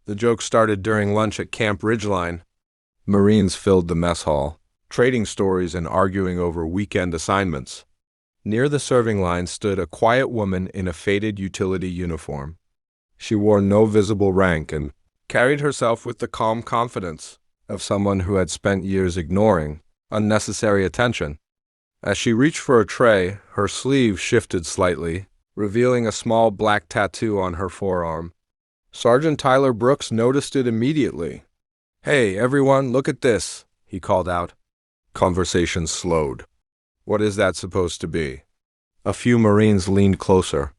The joke started during lunch at Camp Ridgeline. Marines filled the mess hall, trading stories and arguing over weekend assignments. Near the serving line stood a quiet woman in a faded utility uniform. She wore no visible rank and carried herself with the calm confidence of someone who had spent years ignoring unnecessary attention. As she reached for a tray, her sleeve shifted slightly, revealing a small black tattoo on her forearm. Sergeant Tyler Brooks noticed it immediately. "Hey, everyone, look at this," he called out. Conversation slowed. "What is that supposed to be?" A few Marines leaned closer.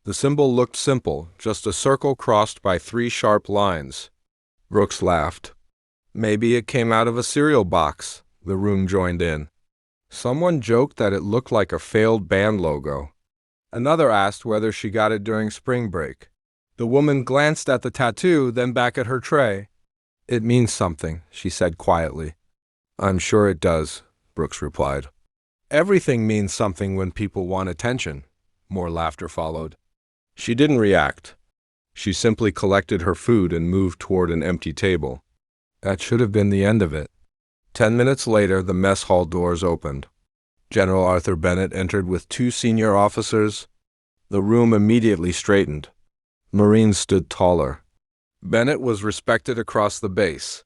The symbol looked simple, just a circle crossed by 3 sharp lines. Brooks laughed. "Maybe it came out of a cereal box," the room joined in. Someone joked that it looked like a failed band logo. Another asked whether she got it during spring break. The woman glanced at the tattoo, then back at her tray. "It means something," she said quietly. "I'm sure it does," Brooks replied. "Everything means something when people want attention." More laughter followed. She didn't react. She simply collected her food and moved toward an empty table. That should have been the end of it. 10 minutes later, the mess hall doors opened. General Arthur Bennett entered with 2 senior officers. The room immediately straightened. Marines stood taller. Bennett was respected across the base.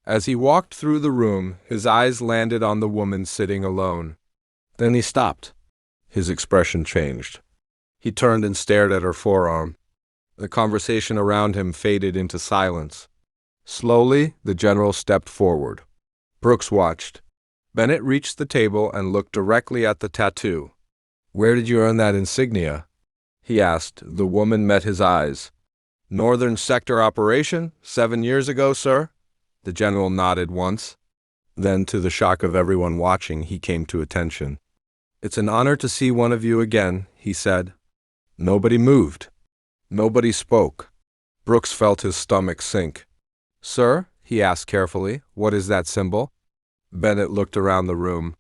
As he walked through the room, his eyes landed on the woman sitting alone. Then he stopped. His expression changed. He turned and stared at her forearm. The conversation around him faded into silence. Slowly, the general stepped forward. Brooks watched. Bennett reached the table and looked directly at the tattoo. "Where did you earn that insignia?" he asked. The woman met his eyes. "Northern Sector Operation, 7 years ago, sir." The general nodded once. Then, to the shock of everyone watching, he came to attention. "It's an honor to see one of you again," he said. Nobody moved. Nobody spoke. Brooks felt his stomach sink. "Sir," he asked carefully, "what is that symbol?" Bennett looked around the room.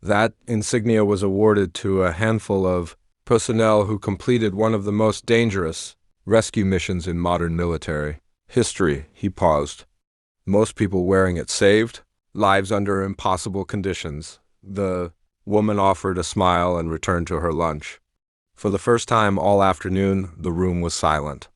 That insignia was awarded to a handful of personnel who completed one of the most dangerous rescue missions in modern military history. He paused. Most people wearing it saved lives under impossible conditions. The woman offered a smile and returned to her lunch. For the first time all afternoon, the room was silent.